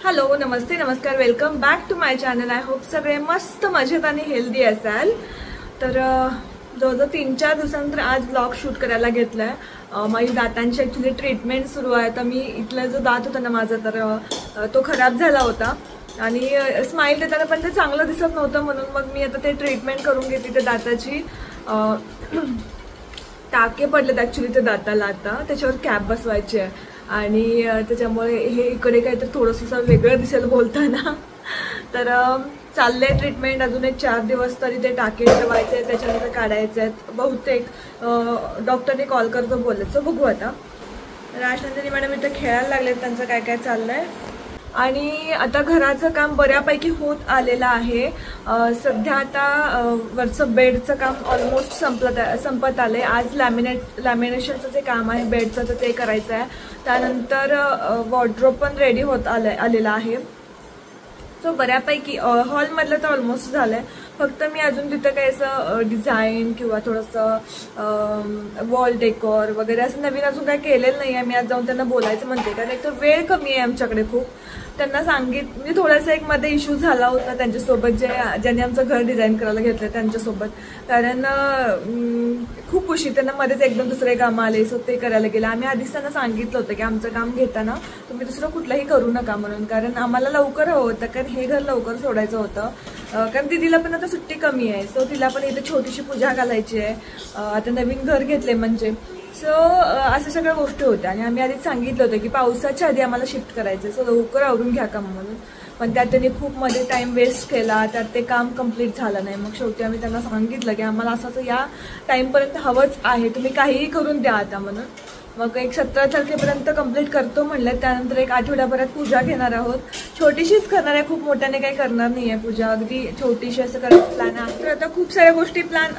Hello नमस्ते नमस्कार welcome back to my channel. I hope सगळे मस्त मजेत आणि हेल्दी असाल। तर जवळजवळ 3-4 दिवसानंतर आज ब्लॉग शूट करायला घेतलाय। माझी दातांची ॲक्च्युली ट्रीटमेंट सुरू आहे। तर मी इथला जो दात होता ना माझा तर तो खराब झाला होता आणि स्माइल देताना पण ते चांगलं दिसत नव्हतं, म्हणून मग मी आता ते ट्रीटमेंट करून घेतली। त्या दाताची टाके पडलेत ॲक्च्युली त्या दाताला, आता त्याच्यावर कॅप बसवायची आहे आणि त्याच्यामुळे हे इकडे काय तर थोडंसं वेगळं दिसेल बोलताना। तर चाललंय ट्रीटमेंट, अजून एक 4 दिवस तरी ते टाके ठेवायचे, त्याच्यानंतर काढायचे आहेत बहुतेक। डॉक्टरने कॉल करतो बोलायचं, बघू आता। राजनंदिनी मॅडम इथं खेळायला लागलेत, त्यांचं काय काय चाललंय। आणि आता घराचं काम बऱ्यापैकी होत आलेलं आहे। सध्या आता वरचं बेडचं काम ऑलमोस्ट संपत आले। आज लॅमिनेशनचं जे काम आहे बेडचं तर ते करायचं आहे। त्यानंतर वॉर्डरोब पण रेडी होत आलेला आहे। सो बऱ्यापैकी हॉलमधलं तर ऑलमोस्ट झालं आहे। फक्त मी अजून तिथं काही असं डिझाईन किंवा थोडंसं वॉल डेकोर वगैरे असं नवीन अजून काय केलेलं नाही आहे। मी आज जाऊन त्यांना बोलायचं म्हणते, कारण एक तर वेळ कमी आहे आमच्याकडे खूप। त्यांना म्हणजे थोडासा एक मध्ये इश्यू झाला होता त्यांच्यासोबत, ज्यांनी आमचं घर डिझाईन करायला घेतलं त्यांच्यासोबत, कारण खूप उशीर त्यांना मध्येच एकदम दुसरे कामं आले, सो ते करायला गेले। आम्ही आधीच त्यांना सांगितलं होतं की आमचं काम घेताना तुम्ही दुसरं कुठलंही करू नका म्हणून, कारण आम्हाला लवकर हवं होतं, कारण हे घर लवकर सोडायचं होतं। कारण दिदीला पण आता सुट्टी कमी आहे, सो तिला पण इथे छोटीशी पूजा घालायची आहे। आता नवीन घर घेतले म्हणजे, सो अशा सगळ्या गोष्टी होत्या आणि आम्ही आधीच सांगितलं होतं की पावसाच्या आधी आम्हाला शिफ्ट करायचं, सो लवकर आवरून घ्या काम म्हणून। पण त्यात त्यांनी खूप मध्ये टाइम वेस्ट केला, त्यात ते काम कंप्लीट झालं नाही। मग शेवटी आम्ही त्यांना सांगितलं की आम्हाला असं या टाइमपर्यंत हवंच आहे, तुम्ही काहीही करून द्या आता म्हणून। मग एक 17 तारखेपर्यंत कंप्लीट करतो म्हणलं। त्यानंतर एक आठवड्याभरात पूजा घेणार आहोत, छोटीशीच करणार आहे, खूप मोठ्याने काही करणार नाही आहे पूजा, अगदी छोटीशी असं करायचं प्लॅन आहे। तर आता खूप साऱ्या गोष्टी प्लॅन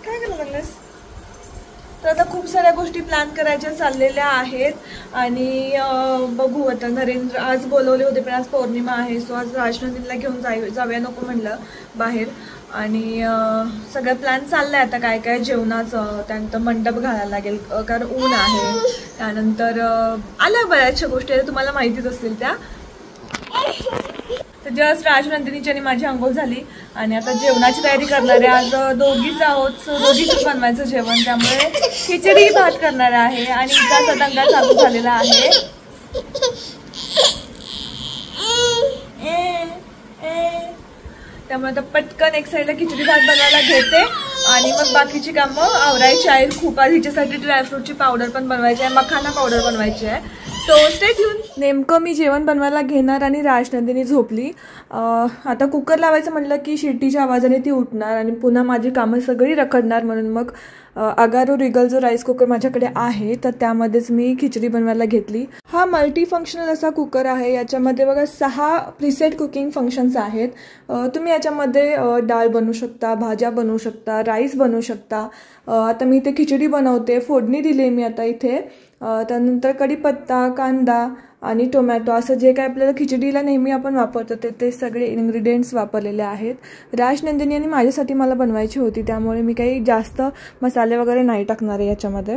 काय करायला लागल्यास? तर आता खूप साऱ्या गोष्टी प्लॅन करायच्या चाललेल्या आहेत आणि बघू आता। नरेंद्र आज बोलवले होते पण आज पौर्णिमा आहे, सो आज राजनंदिनीला घेऊन जाऊया नको म्हणलं बाहेर। आणि सगळं प्लॅन चाललाय आता काय काय जेवणाचं, त्यानंतर मंडप घालायला लागेल कारण ऊन आहे। त्यानंतर आल्या बऱ्याचशा गोष्टी आहेत, तुम्हाला माहितीच असतील त्या। तर जस्ट राजनंदिनीची आणि माझी अंघोळ झाली आणि आता जेवणाची तयारी करणार आहे। आज दोघीच आहोत, सो दोघीच बनवायचं जेवण, त्यामुळे खिचडी भात करणार आहे आणि इतका दंगा चालू झालेला आहे। त्यामुळे आता पटकन एक साईडला खिचडी भात बनवायला घेते आणि मग बाकीची कामं आवरायची आहेत। खूप आज हिच्यासाठी ड्रायफ्रूटची पावडर पण बनवायची आहे, मखाना पावडर बनवायची आहे, सो स्टे ट्यून। नेमकं मी जेवण बनवायला घेणार आणि राजनंदिनी झोपली। आता कुकर लावायचं म्हटलं की शिट्टीच्या आवाजाने ती उठणार आणि पुन्हा माझी कामं सगळी रखडणार, म्हणून मग अगारो रिगल जो राईस कुकर माझ्याकडे आहे तर त्यामध्येच मी खिचडी बनवायला घेतली। हा मल्टी फंक्शनल असा कुकर आहे, याच्यामध्ये बघा 6 प्रीसेट कुकिंग फंक्शन्स आहेत। तुम्ही याच्यामध्ये डाळ बनवू शकता, भाज्या बनवू शकता, राईस बनवू शकता। आता मी इथे खिचडी बनवते, फोडणी दिली मी आता इथे। त्यानंतर कढीपत्ता, कांदा आणि टोमॅटो असं जे काय आपल्याला खिचडीला नेहमी आपण वापरतो ते सगळे इन्ग्रेडियंट्स वापरलेले आहेत। राजनंदिनी आणि माझ्यासाठी मला बनवायची होती, त्यामुळे मी काही जास्त मसाले वगैरे नाही टाकणार आहे याच्यामध्ये।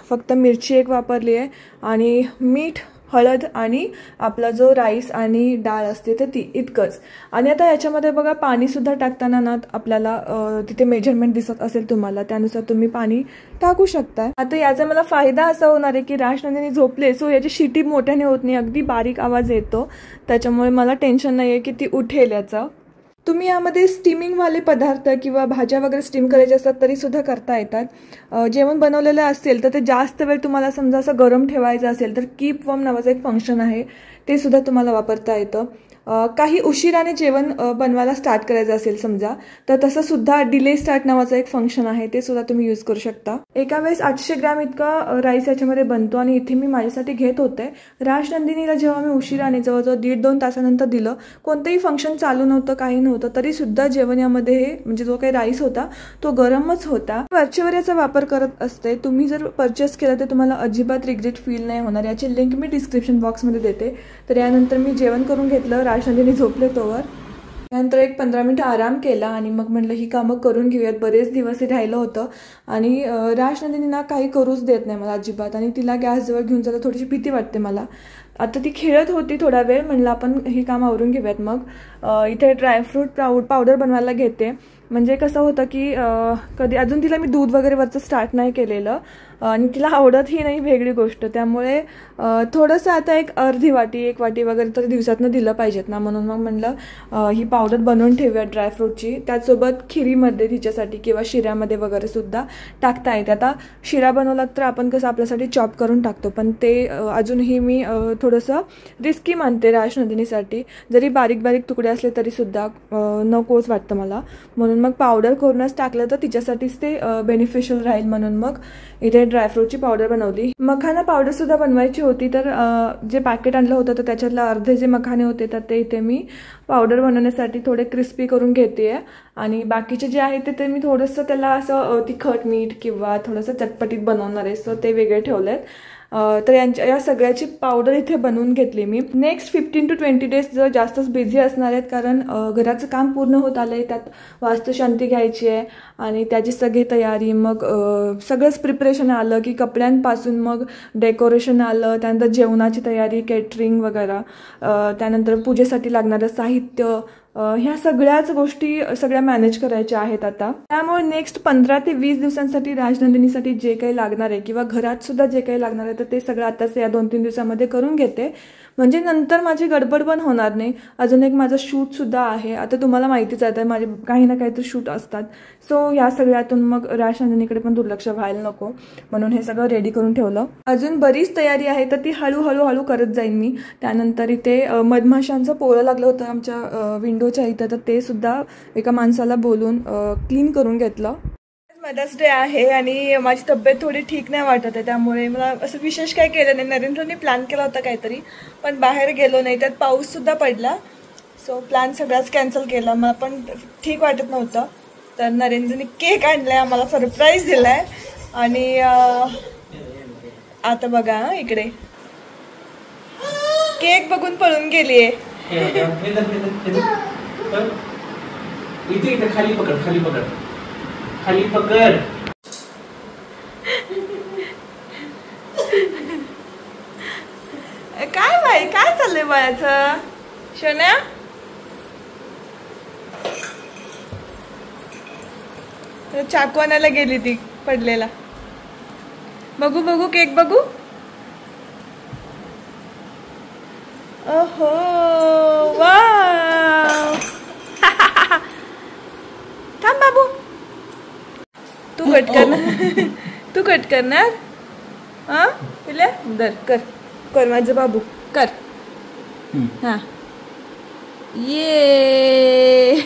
फक्त मिरची एक वापरली आहे आणि मीठ, हळद आणि आपला जो राईस आणि डाळ असते तर ती इतकंच। आणि आता याच्यामध्ये बघा पाणीसुद्धा टाकताना ना आपल्याला तिथे मेजरमेंट दिसत असेल तुम्हाला, त्यानुसार तुम्ही पाणी टाकू शकता। आता याचा मला फायदा असा होणार आहे की राजनंदिनी झोपले, सो याची शिटी मोठ्याने होत नाही, अगदी बारीक आवाज येतो, त्याच्यामुळे मला टेन्शन नाही आहे की ती उठेल याचं। तुम्ही यामध्ये स्टीमिंगवाले पदार्थ किंवा भाज्या वगैरे स्टीम करायचे असतात तरी सुद्धा करता येतात। जेवण बनवलेलं असेल तर ते जास्त वेळ तुम्हाला समजा असं गरम ठेवायचं असेल तर कीप वॉर्म नावाचं एक फंक्शन आहे, ते सुद्धा तुम्हाला वापरता येतं। काही उशिराने जेवण बनवायला स्टार्ट करायचं असेल समजा, तर तसं सुद्धा डिले स्टार्ट नावाचं एक फंक्शन आहे, ते सुद्धा तुम्ही यूज करू शकता। एका वेळेस 800 ग्रॅम इतका राईस याच्यामध्ये बनतो आणि इथे मी माझ्यासाठी घेत होते। राजनंदिनीला जेव्हा मी उशिराने जवळजवळ 1.5-2 तासानंतर दिलं, कोणतंही फंक्शन चालू नव्हतं, काही नव्हतं, तरी सुद्धा जेवण यामध्ये हे म्हणजे जो काही राईस होता तो गरमच होता। वरचेवर याचा वापर करत असते, तुम्ही जर परचेस केलं तर तुम्हाला अजिबात रिग्रेट फील नाही होणार। याची लिंक मी डिस्क्रिप्शन बॉक्समध्ये देते। तर यानंतर मी जेवण करून घेतलं, राजनंदिनी झोपले तोवर। त्यानंतर एक 15 मिनिटं आराम केला आणि मग म्हटलं ही कामं करून घेऊयात, बरेच दिवस राहिलं होतं। आणि राजनंदिनी ना काही करूच देत नाही मला अजिबात, आणि तिला गॅस जवळ घेऊन जायला थोडीशी भीती वाटते मला। आता ती खेळत होती थोडा वेळ, म्हणलं आपण हे काम आवरून घेऊयात. मग इथे ड्रायफ्रूट पावडर बनवायला घेते. म्हणजे कसं होतं की कधी अजून तिला मी दूध वगैरे वरचं स्टार्ट नाही केलेलं आणि तिला आवडतही नाही वेगळी गोष्ट, त्यामुळे थोडंसं आता एक अर्धी वाटी 1 वाटी वगैरे तर दिवसातनं दिलं पाहिजेत ना, म्हणून मग म्हणलं ही पावडर बनवून ठेवूया ड्रायफ्रूटची. त्याचसोबत खिरीमध्ये तिच्यासाठी किंवा शिऱ्यामध्ये वगैरे सुद्धा टाकता येते. आता शिरा बनवला तर आपण कसं आपल्यासाठी चॉप करून टाकतो, पण ते अजूनही मी थोडंसं रिस्की मानते राजनंदिनीसाठी. जरी बारीक बारीक तुकडे असले तरी सुद्धा नकोच वाटतं मला, म्हणून मग पावडर करूनच टाकलं तर तिच्यासाठीच ते बेनिफिशियल राहील, म्हणून मग इथे ड्रायफ्रूटची पावडर बनवली. मखाना पावडर सुद्धा बनवायची होती, तर जे पॅकेट आणलं होतं तर त्याच्यातलं अर्धे जे मखाने होते तर ते इथे मी पावडर बनवण्यासाठी थोडे क्रिस्पी करून घेते. आणि बाकीचे जे आहे ते मी थोडंसं त्याला असं तिखट मीठ किंवा थोडंसं चटपटीत बनवणार आहे, सो ते वेगळे ठेवलेत. तर या सगळ्याची पावडर इथे बनवून घेतली मी. नेक्स्ट 15 to 20 डेज जर जास्तच बिझी असणार आहेत, कारण घराचं काम पूर्ण होत आलंय, त्यात वास्तुशांती घ्यायची आहे आणि त्याची सगळी तयारी, मग सगळंच प्रिपरेशन आलं की कपड्यांपासून मग डेकोरेशन आलं, त्यानंतर जेवणाची तयारी, केटरिंग वगैरे, त्यानंतर पूजेसाठी लागणारं साहित्य, ह्या सगळ्याच गोष्टी सगळ्या मॅनेज करायच्या आहेत आता. त्यामुळे नेक्स्ट 15 ते 20 दिवसांसाठी राजनंदिनीसाठी जे काही लागणार आहे किंवा घरात सुद्धा जे काही लागणार आहे तर ते सगळं आताच या 2-3 दिवसामध्ये करून घेते, म्हणजे नंतर माझी गडबड पण होणार नाही. अजून एक माझं शूट सुद्धा आहे, आता तुम्हाला माहितीच आहे माझे काही ना काही तर शूट असतात, सो या सगळ्यातून मग राजनंदिनीकडे पण दुर्लक्ष व्हायला नको, म्हणून हे सगळं रेडी करून ठेवलं. अजून बरीच तयारी आहे तर ती हळूहळू करत जाईन मी. त्यानंतर इथे मधमाशांचं पोळं लागलं होतं आमच्या विंडोच्या इथं, तर ते सुद्धा एका माणसाला बोलून क्लीन करून घेतलं. मदर्स डे आहे आणि माझी तब्येत थोडी ठीक नाही वाटत आहे, त्यामुळे मला असं विशेष काही केलं नाही. नरेंद्रने प्लॅन केला होता काहीतरी, पण बाहेर गेलो नाही, त्यात पाऊससुद्धा पडला, सो प्लॅन सगळाच कॅन्सल केला. मला पण ठीक वाटत नव्हतं, तर नरेंद्रने केक आणलाय, आम्हाला सरप्राईज दिलाय. आणि आता बघा इकडे केक बघून पळून गेलीये. खाली पकड. काय बाई, काय चाललंय बाळाचं? शोन्या चाकू आणायला गेली ती पडलेला. बघू केक बघू. ओहो वाव. थांब बाबू, तू कट करणार? तू कट करणार? हा पिल्या दर कर माझं बाबू कर. हा ये.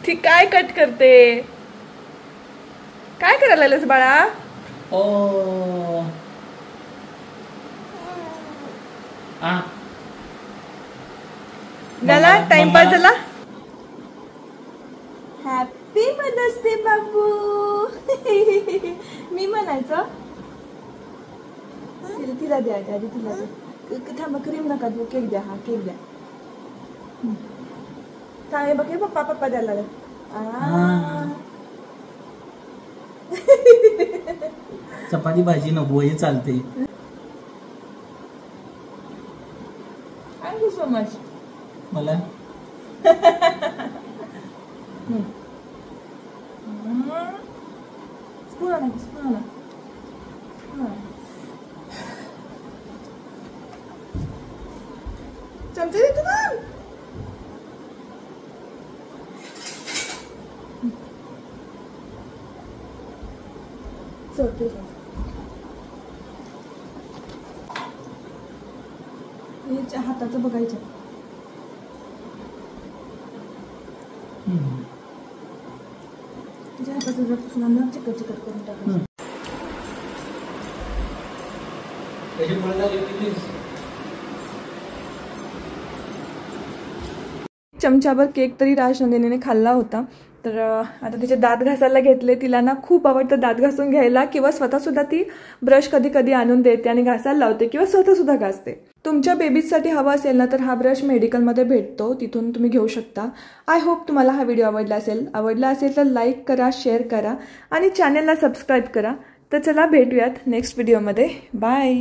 ती काय कट करते? काय करायला लागलंस बाळा? झाला टाइमपास झाला. हॅपी मदर्स डे बाबू. मी म्हणायचं तिला द्या आधी, तिला द्या. थांबा, क्रीम नका देऊ, केक द्या. हा केक द्या. काय बघ पप्पा द्यायला लागेल. चपाती भाजी नको, हे चालते. Thank you so much. मला स्पून आणा. चमचे देतो ना. हाताचं बघायचं. तुझ्या हाताचं जर पुसून चिकट करून टाकायचं. चमचाभर केक तरी राजनंदिनीने खाल्ला होता. तर आता तिचे दात घासायला घेतले. तिला ना खूप आवडतं दात घासून घ्यायला, किंवा स्वतःसुद्धा ती ब्रश कधी कधी आणून देते आणि घासायला लावते, किंवा स्वतःसुद्धा घासते. तुमच्या बेबीजसाठी हवा असेल ना तर हा ब्रश मेडिकलमध्ये भेटतो, तिथून तुम्ही घेऊ शकता. आय होप तुम्हाला हा व्हिडिओ आवडला असेल तर लाईक करा, शेअर करा आणि चॅनलला सबस्क्राईब करा. तर चला भेटूयात नेक्स्ट व्हिडिओमध्ये. बाय.